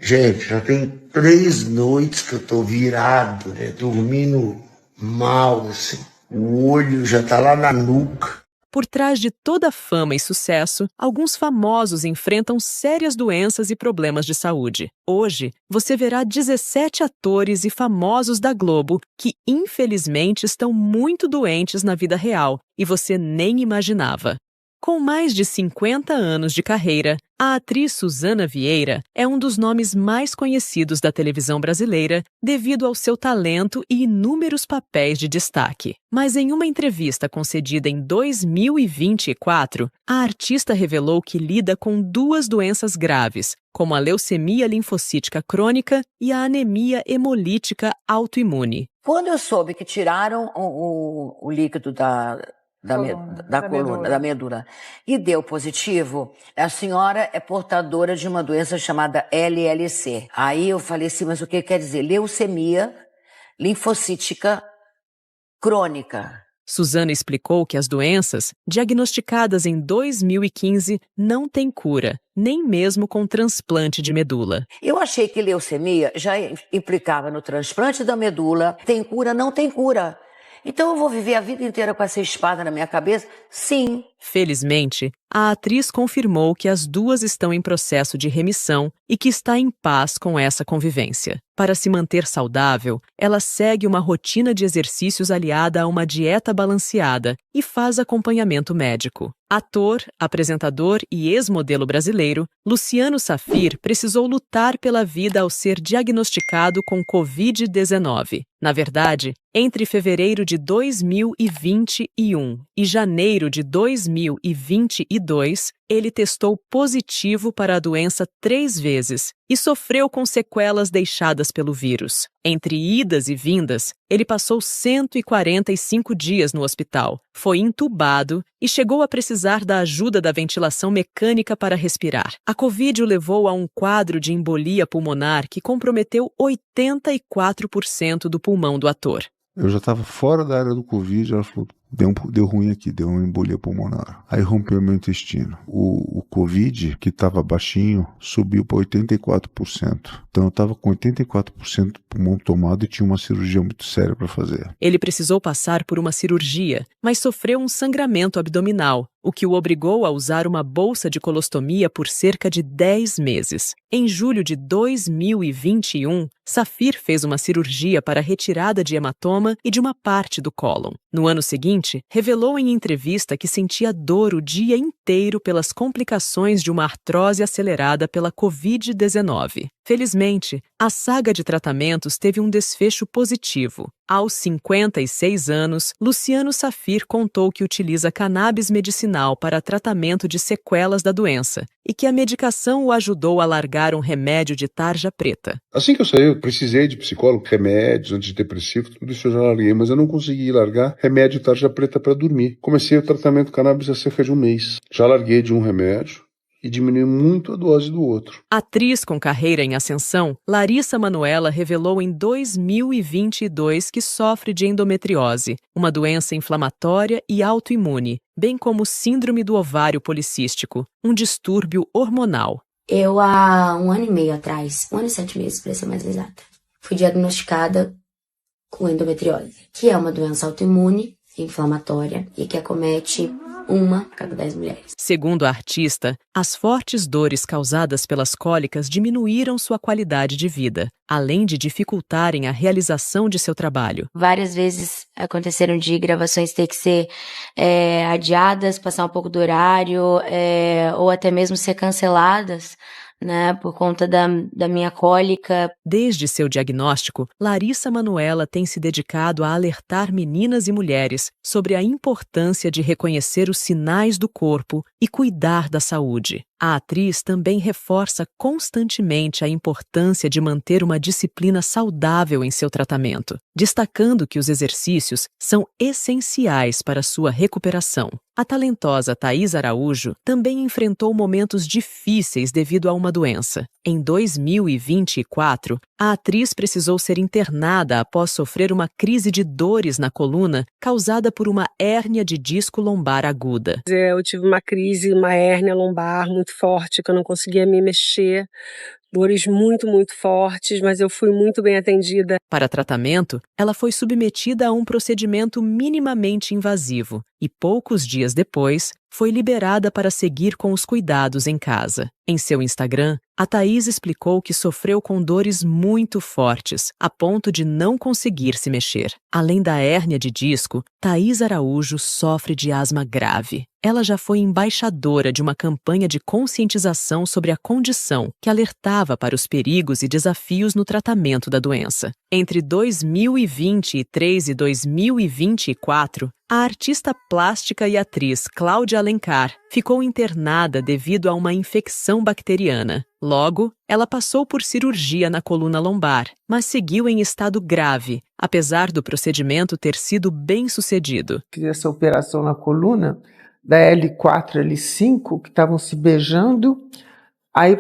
Gente, já tem 3 noites que eu tô virado, né? Dormindo mal, assim. O olho já tá lá na nuca. Por trás de toda a fama e sucesso, alguns famosos enfrentam sérias doenças e problemas de saúde. Hoje, você verá 17 atores e famosos da Globo que, infelizmente, estão muito doentes na vida real e você nem imaginava. Com mais de 50 anos de carreira, a atriz Suzana Vieira é um dos nomes mais conhecidos da televisão brasileira devido ao seu talento e inúmeros papéis de destaque. Mas em uma entrevista concedida em 2024, a artista revelou que lida com 2 doenças graves, como a leucemia linfocítica crônica e a anemia hemolítica autoimune. Quando eu soube que tiraram o líquido da coluna, da medula, e deu positivo, a senhora é portadora de uma doença chamada LLC. Aí eu falei assim, mas o que quer dizer? Leucemia linfocítica crônica. Suzana explicou que as doenças, diagnosticadas em 2015, não têm cura, nem mesmo com transplante de medula. Eu achei que leucemia já implicava no transplante da medula. Tem cura? Não tem cura. Então eu vou viver a vida inteira com essa espada na minha cabeça? Sim. Felizmente, a atriz confirmou que as 2 estão em processo de remissão e que está em paz com essa convivência. Para se manter saudável, ela segue uma rotina de exercícios aliada a uma dieta balanceada e faz acompanhamento médico. Ator, apresentador e ex-modelo brasileiro, Luciano Safir precisou lutar pela vida ao ser diagnosticado com Covid-19. Na verdade, entre fevereiro de 2021 e janeiro de 2022, ele testou positivo para a doença 3 vezes e sofreu com sequelas deixadas pelo vírus. Entre idas e vindas, ele passou 145 dias no hospital, foi entubado e chegou a precisar da ajuda da ventilação mecânica para respirar. A Covid o levou a um quadro de embolia pulmonar que comprometeu 84% do pulmão do ator. Eu já estava fora da área do Covid, ela falou, deu ruim aqui, deu uma embolia pulmonar. Aí rompeu meu intestino. O Covid, que estava baixinho, subiu para 84%. Então eu estava com 84% do pulmão tomado e tinha uma cirurgia muito séria para fazer. Ele precisou passar por uma cirurgia, mas sofreu um sangramento abdominal, o que o obrigou a usar uma bolsa de colostomia por cerca de 10 meses. Em julho de 2021, Safir fez uma cirurgia para retirada de hematoma e de uma parte do cólon. No ano seguinte, revelou em entrevista que sentia dor o dia inteiro pelas complicações de uma artrose acelerada pela Covid-19. Felizmente, a saga de tratamentos teve um desfecho positivo. Aos 56 anos, Luciano Safir contou que utiliza cannabis medicinal para tratamento de sequelas da doença e que a medicação o ajudou a largar um remédio de tarja preta. Assim que eu saí, eu precisei de psicólogo, remédios, antidepressivos, tudo isso eu já larguei, mas eu não consegui largar remédio tarja preta para dormir. Comecei o tratamento cannabis há cerca de 1 mês. Já larguei de um remédio e diminui muito a dose do outro. Atriz com carreira em ascensão, Larissa Manoela revelou em 2022 que sofre de endometriose, uma doença inflamatória e autoimune, bem como síndrome do ovário policístico, um distúrbio hormonal. Eu, há 1 ano e meio atrás, 1 ano e 7 meses, para ser mais exata, fui diagnosticada com endometriose, que é uma doença autoimune, inflamatória e que acomete 1 a cada 10 mulheres. Segundo a artista, as fortes dores causadas pelas cólicas diminuíram sua qualidade de vida, além de dificultarem a realização de seu trabalho. Várias vezes aconteceram de gravações ter que ser adiadas, passar um pouco do horário, ou até mesmo ser canceladas, né, por conta da minha cólica. Desde seu diagnóstico, Larissa Manoela tem se dedicado a alertar meninas e mulheres sobre a importância de reconhecer os sinais do corpo e cuidar da saúde. A atriz também reforça constantemente a importância de manter uma disciplina saudável em seu tratamento, destacando que os exercícios são essenciais para sua recuperação. A talentosa Thaís Araújo também enfrentou momentos difíceis devido a uma doença. Em 2024, a atriz precisou ser internada após sofrer uma crise de dores na coluna causada por uma hérnia de disco lombar aguda. Eu tive uma crise, uma hérnia lombar muito forte, que eu não conseguia me mexer. dores muito, muito fortes, mas eu fui muito bem atendida. Para tratamento, ela foi submetida a um procedimento minimamente invasivo e, poucos dias depois, foi liberada para seguir com os cuidados em casa. Em seu Instagram, a Thaís explicou que sofreu com dores muito fortes, a ponto de não conseguir se mexer. Além da hérnia de disco, Thaís Araújo sofre de asma grave. Ela já foi embaixadora de uma campanha de conscientização sobre a condição que alertava para os perigos e desafios no tratamento da doença. Entre 2023 e 2024, a artista plástica e atriz Cláudia Alencar ficou internada devido a uma infecção bacteriana. Logo, ela passou por cirurgia na coluna lombar, mas seguiu em estado grave, apesar do procedimento ter sido bem-sucedido. Fiz essa operação na coluna da L4 e L5, que estavam se beijando, aí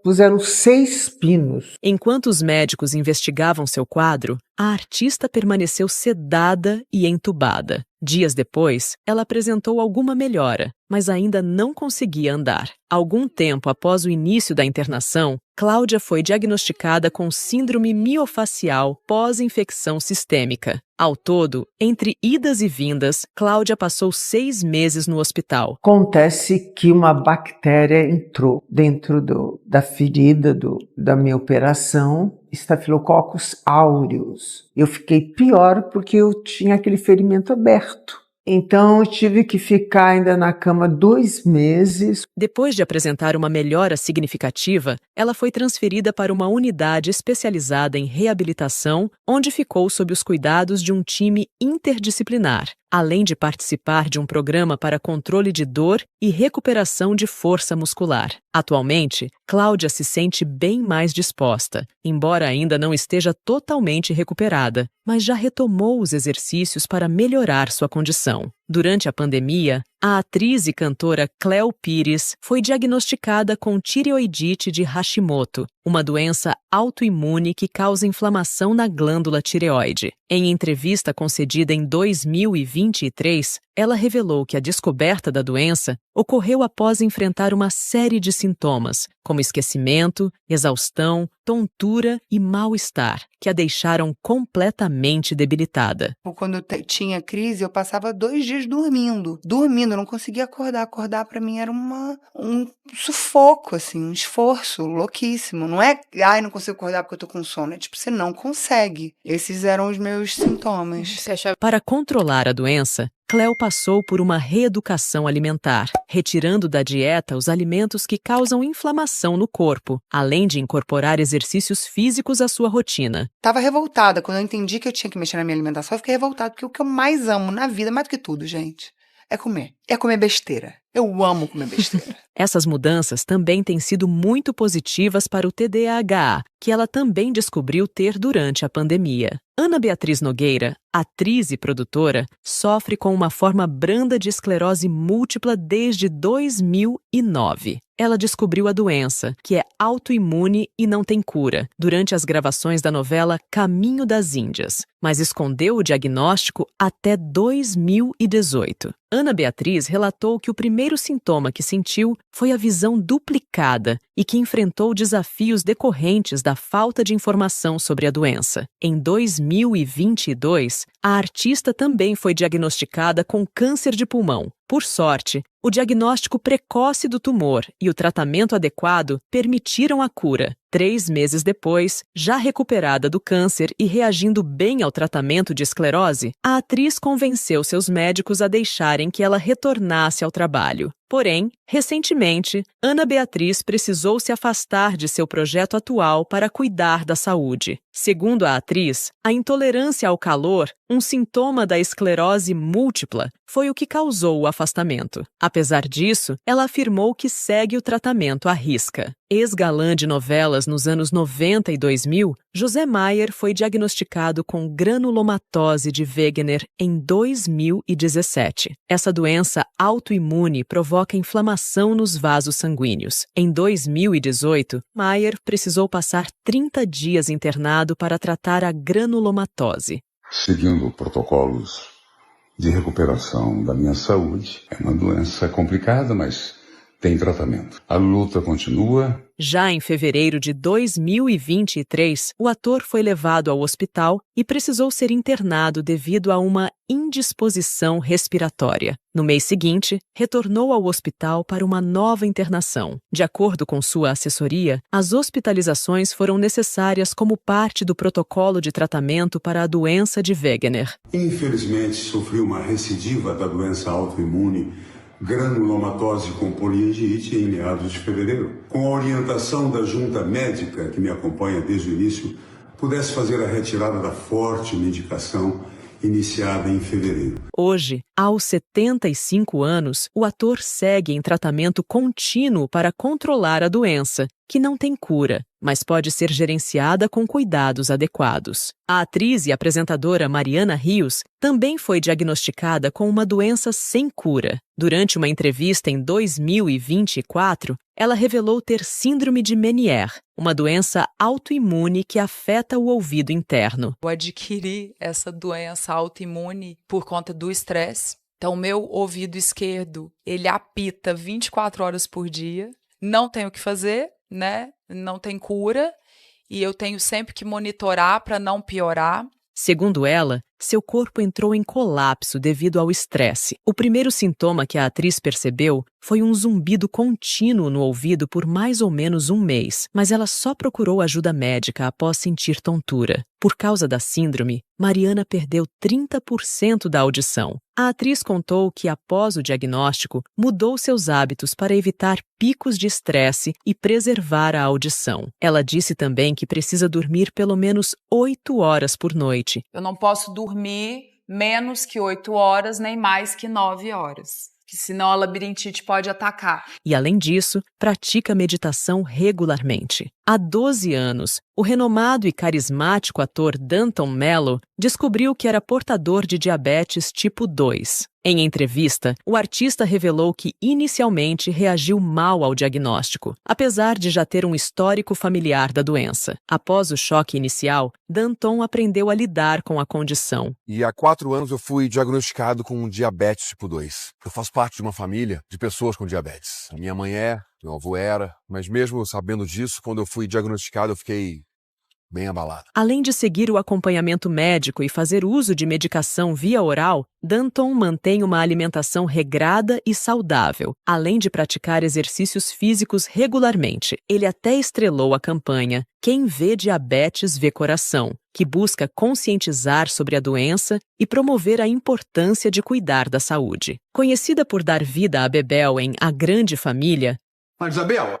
puseram 6 pinos. Enquanto os médicos investigavam seu quadro, a artista permaneceu sedada e entubada. Dias depois, ela apresentou alguma melhora, mas ainda não conseguia andar. Algum tempo após o início da internação, Cláudia foi diagnosticada com síndrome miofacial pós-infecção sistêmica. Ao todo, entre idas e vindas, Cláudia passou 6 meses no hospital. Acontece que uma bactéria entrou dentro da ferida da minha operação, Staphylococcus aureus. Eu fiquei pior porque eu tinha aquele ferimento aberto. Então, eu tive que ficar ainda na cama 2 meses. Depois de apresentar uma melhora significativa, ela foi transferida para uma unidade especializada em reabilitação, onde ficou sob os cuidados de um time interdisciplinar, além de participar de um programa para controle de dor e recuperação de força muscular. Atualmente, Cláudia se sente bem mais disposta, embora ainda não esteja totalmente recuperada, mas já retomou os exercícios para melhorar sua condição. Durante a pandemia, a atriz e cantora Cléo Pires foi diagnosticada com tireoidite de Hashimoto, uma doença autoimune que causa inflamação na glândula tireoide. Em entrevista concedida em 2023, ela revelou que a descoberta da doença ocorreu após enfrentar uma série de sintomas, como esquecimento, exaustão, tontura e mal-estar, que a deixaram completamente debilitada. Quando eu tinha crise, eu passava 2 dias dormindo, eu não conseguia acordar para mim era um sufoco, assim, um esforço louquíssimo, não é, não consigo acordar porque eu tô com sono, é tipo, você não consegue. Esses eram os meus sintomas. Para controlar a doença, Cléo passou por uma reeducação alimentar, retirando da dieta os alimentos que causam inflamação no corpo, além de incorporar exercícios físicos à sua rotina. Tava revoltada, quando eu entendi que eu tinha que mexer na minha alimentação, eu fiquei revoltada, porque o que eu mais amo na vida, mais do que tudo, gente, é comer besteira. Eu amo comer besteira. Essas mudanças também têm sido muito positivas para o TDAH, que ela também descobriu ter durante a pandemia. Ana Beatriz Nogueira, atriz e produtora, sofre com uma forma branda de esclerose múltipla desde 2009. Ela descobriu a doença, que é autoimune e não tem cura, durante as gravações da novela Caminho das Índias, mas escondeu o diagnóstico até 2018. Ana Beatriz relatou que o primeiro sintoma que sentiu foi a visão duplicada e que enfrentou desafios decorrentes da falta de informação sobre a doença. Em 2022, a artista também foi diagnosticada com câncer de pulmão. Por sorte, o diagnóstico precoce do tumor e o tratamento adequado permitiram a cura. 3 meses depois, já recuperada do câncer e reagindo bem ao tratamento de esclerose, a atriz convenceu seus médicos a deixarem que ela retornasse ao trabalho. Porém, recentemente, Ana Beatriz precisou se afastar de seu projeto atual para cuidar da saúde. Segundo a atriz, a intolerância ao calor, um sintoma da esclerose múltipla, foi o que causou o afastamento. Apesar disso, ela afirmou que segue o tratamento à risca. Ex-galã de novelas nos anos 90 e 2000, José Maier foi diagnosticado com granulomatose de Wegener em 2017. Essa doença autoimune provoca inflamação nos vasos sanguíneos. Em 2018, Maier precisou passar 30 dias internado para tratar a granulomatose. Seguindo protocolos de recuperação da minha saúde, é uma doença complicada, mas tem tratamento. A luta continua. Já em fevereiro de 2023, o ator foi levado ao hospital e precisou ser internado devido a uma indisposição respiratória. No mês seguinte, retornou ao hospital para uma nova internação. De acordo com sua assessoria, as hospitalizações foram necessárias como parte do protocolo de tratamento para a doença de Wegener. Infelizmente, sofri uma recidiva da doença autoimune granulomatose com poliangite em meados de fevereiro. Com a orientação da junta médica que me acompanha desde o início, pudesse fazer a retirada da forte medicação iniciada em fevereiro. Hoje, aos 75 anos, o ator segue em tratamento contínuo para controlar a doença, que não tem cura, mas pode ser gerenciada com cuidados adequados. A atriz e apresentadora Mariana Rios também foi diagnosticada com uma doença sem cura. Durante uma entrevista em 2024, ela revelou ter síndrome de Meniere, uma doença autoimune que afeta o ouvido interno. Eu adquiri essa doença autoimune por conta do estresse. Então, meu ouvido esquerdo, ele apita 24 horas por dia. Não tenho o que fazer, né? Não tem cura. E eu tenho sempre que monitorar para não piorar. Segundo ela, seu corpo entrou em colapso devido ao estresse. O primeiro sintoma que a atriz percebeu foi um zumbido contínuo no ouvido por mais ou menos um mês, mas ela só procurou ajuda médica após sentir tontura. Por causa da síndrome, Mariana perdeu 30% da audição. A atriz contou que, após o diagnóstico, mudou seus hábitos para evitar picos de estresse e preservar a audição. Ela disse também que precisa dormir pelo menos 8 horas por noite. Eu não posso dormir menos que 8 horas, nem mais que 9 horas. Que senão a labirintite pode atacar. E, além disso, pratica meditação regularmente. Há 12 anos, o renomado e carismático ator Danton Mello descobriu que era portador de diabetes tipo 2. Em entrevista, o artista revelou que inicialmente reagiu mal ao diagnóstico, apesar de já ter um histórico familiar da doença. Após o choque inicial, Danton aprendeu a lidar com a condição. E há 4 anos eu fui diagnosticado com diabetes tipo 2. Eu faço parte de uma família de pessoas com diabetes. Minha mãe meu avô era, mas mesmo sabendo disso, quando eu fui diagnosticado, eu fiquei bem abalado. Além de seguir o acompanhamento médico e fazer uso de medicação via oral, Danton mantém uma alimentação regrada e saudável, além de praticar exercícios físicos regularmente. Ele até estrelou a campanha Quem Vê Diabetes Vê Coração, que busca conscientizar sobre a doença e promover a importância de cuidar da saúde. Conhecida por dar vida a Bebel em A Grande Família... Mas, Isabel,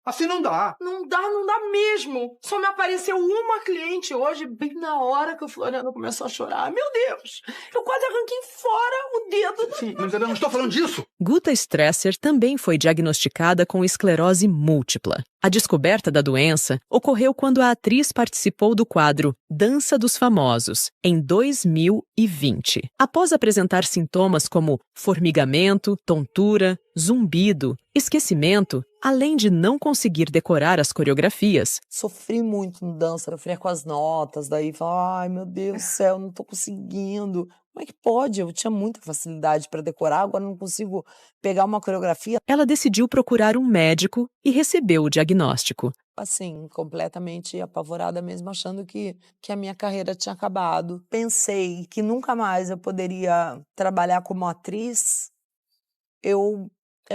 assim não dá. Não dá mesmo. Só me apareceu uma cliente hoje, bem na hora que o Floriano começou a chorar. Meu Deus, eu quase arranquei fora o dedo. Sim, mas eu não estou falando disso. Guta Stresser também foi diagnosticada com esclerose múltipla. A descoberta da doença ocorreu quando a atriz participou do quadro Dança dos Famosos, em 2020. Após apresentar sintomas como formigamento, tontura, zumbido, esquecimento, além de não conseguir decorar as coreografias. Sofri muito no dança, sofria com as notas, daí falava, ai meu Deus do céu, não tô conseguindo. Como é que pode? Eu tinha muita facilidade para decorar, agora não consigo pegar uma coreografia. Ela decidiu procurar um médico e recebeu o diagnóstico. Assim, completamente apavorada mesmo, achando que a minha carreira tinha acabado. Pensei que nunca mais eu poderia trabalhar como atriz. Eu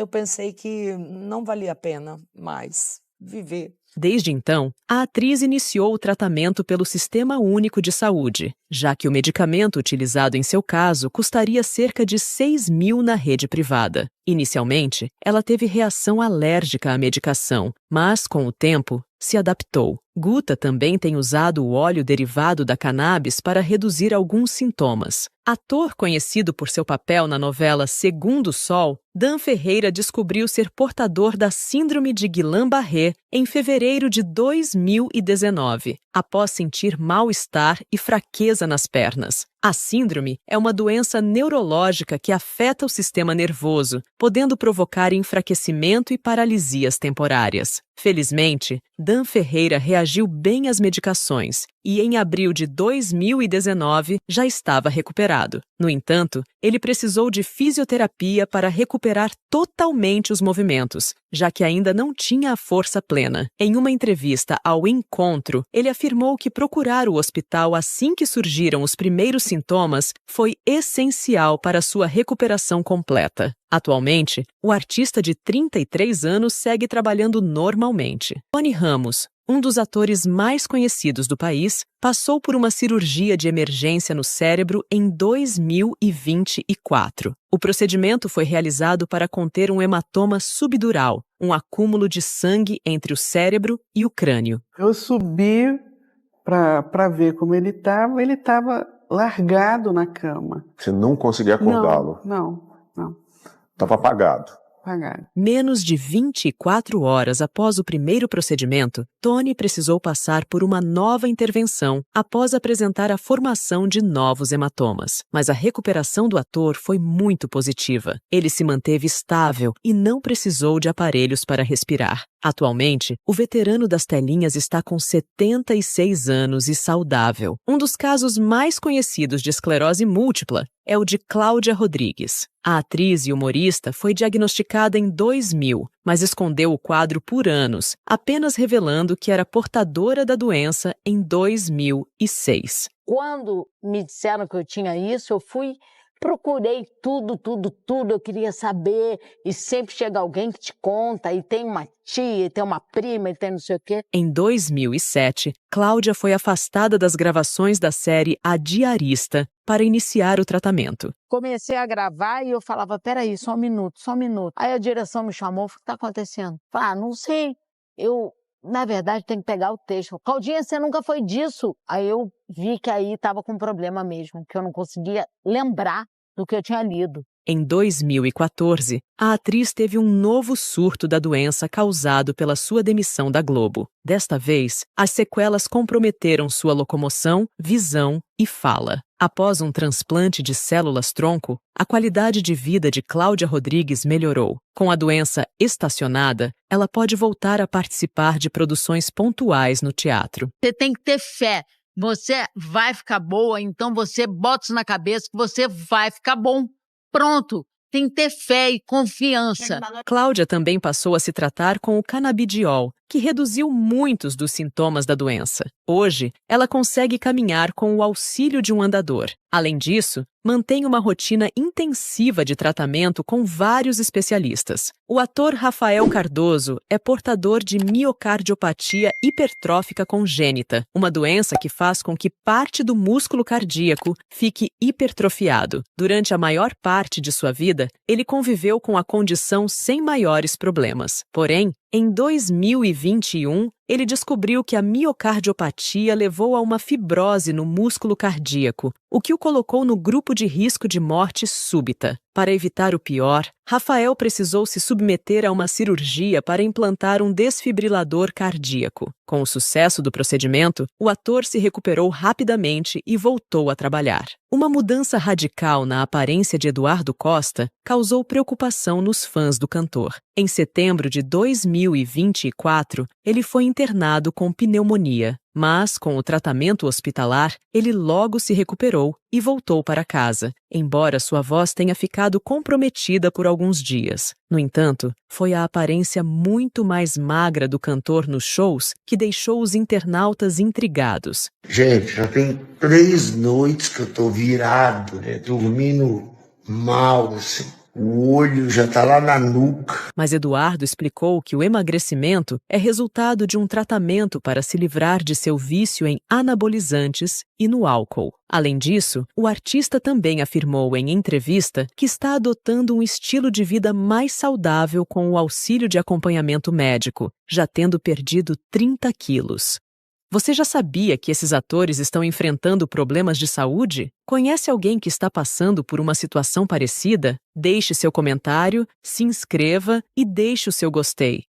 pensei que não valia a pena mais viver. Desde então, a atriz iniciou o tratamento pelo Sistema Único de Saúde, já que o medicamento utilizado em seu caso custaria cerca de 6 mil na rede privada. Inicialmente, ela teve reação alérgica à medicação, mas, com o tempo, se adaptou. Guta também tem usado o óleo derivado da cannabis para reduzir alguns sintomas. Ator conhecido por seu papel na novela Segundo Sol, Dan Ferreira descobriu ser portador da síndrome de Guillain-Barré em fevereiro de 2019, após sentir mal-estar e fraqueza nas pernas. A síndrome é uma doença neurológica que afeta o sistema nervoso, podendo provocar enfraquecimento e paralisias temporárias. Felizmente, Dan Ferreira reagiu reagiu bem às medicações e, em abril de 2019, já estava recuperado. No entanto, ele precisou de fisioterapia para recuperar totalmente os movimentos, já que ainda não tinha a força plena. Em uma entrevista ao Encontro, ele afirmou que procurar o hospital assim que surgiram os primeiros sintomas foi essencial para sua recuperação completa. Atualmente, o artista de 33 anos segue trabalhando normalmente. Tony Ramos, um dos atores mais conhecidos do país, passou por uma cirurgia de emergência no cérebro em 2024. O procedimento foi realizado para conter um hematoma subdural, um acúmulo de sangue entre o cérebro e o crânio. Eu subi para ver como ele estava largado na cama. Você não conseguia acordá-lo? Não. Estava apagado. Menos de 24 horas após o primeiro procedimento, Tony precisou passar por uma nova intervenção após apresentar a formação de novos hematomas. Mas a recuperação do ator foi muito positiva. Ele se manteve estável e não precisou de aparelhos para respirar. Atualmente, o veterano das telinhas está com 76 anos e saudável. Um dos casos mais conhecidos de esclerose múltipla é o de Cláudia Rodrigues. A atriz e humorista foi diagnosticada em 2000, mas escondeu o quadro por anos, apenas revelando que era portadora da doença em 2006. Quando me disseram que eu tinha isso, eu procurei tudo, eu queria saber, e sempre chega alguém que te conta, e tem uma tia, e tem uma prima, e tem não sei o quê. Em 2007, Cláudia foi afastada das gravações da série A Diarista para iniciar o tratamento. Comecei a gravar e eu falava, peraí, só um minuto. Aí a direção me chamou, o que está acontecendo? Falei, não sei, na verdade, tenho que pegar o texto. Claudinha, você nunca foi disso. Aí eu vi que aí estava com problema mesmo, que eu não conseguia lembrar do que eu tinha lido. Em 2014, a atriz teve um novo surto da doença causado pela sua demissão da Globo. Desta vez, as sequelas comprometeram sua locomoção, visão e fala. Após um transplante de células-tronco, a qualidade de vida de Cláudia Rodrigues melhorou. Com a doença estacionada, ela pode voltar a participar de produções pontuais no teatro. Você tem que ter fé. Você vai ficar boa, então você bota isso na cabeça que você vai ficar bom. Pronto. Tem que ter fé e confiança. Cláudia também passou a se tratar com o canabidiol, que reduziu muitos dos sintomas da doença. Hoje, ela consegue caminhar com o auxílio de um andador. Além disso, mantém uma rotina intensiva de tratamento com vários especialistas. O ator Rafael Cardoso é portador de miocardiopatia hipertrófica congênita, uma doença que faz com que parte do músculo cardíaco fique hipertrofiado. Durante a maior parte de sua vida, ele conviveu com a condição sem maiores problemas. Porém, em 2021, ele descobriu que a miocardiopatia levou a uma fibrose no músculo cardíaco, o que o colocou no grupo de risco de morte súbita. Para evitar o pior, Rafael precisou se submeter a uma cirurgia para implantar um desfibrilador cardíaco. Com o sucesso do procedimento, o ator se recuperou rapidamente e voltou a trabalhar. Uma mudança radical na aparência de Eduardo Costa causou preocupação nos fãs do cantor. Em setembro de 2024, ele foi internado com pneumonia. Mas, com o tratamento hospitalar, ele logo se recuperou e voltou para casa, embora sua voz tenha ficado comprometida por alguns dias. No entanto, foi a aparência muito mais magra do cantor nos shows que deixou os internautas intrigados. Gente, já tem 3 noites que eu tô virado, dormindo mal, assim. O olho já tá lá na nuca. Mas Eduardo explicou que o emagrecimento é resultado de um tratamento para se livrar de seu vício em anabolizantes e no álcool. Além disso, o artista também afirmou em entrevista que está adotando um estilo de vida mais saudável com o auxílio de acompanhamento médico, já tendo perdido 30 quilos. Você já sabia que esses atores estão enfrentando problemas de saúde? Conhece alguém que está passando por uma situação parecida? Deixe seu comentário, se inscreva e deixe o seu gostei.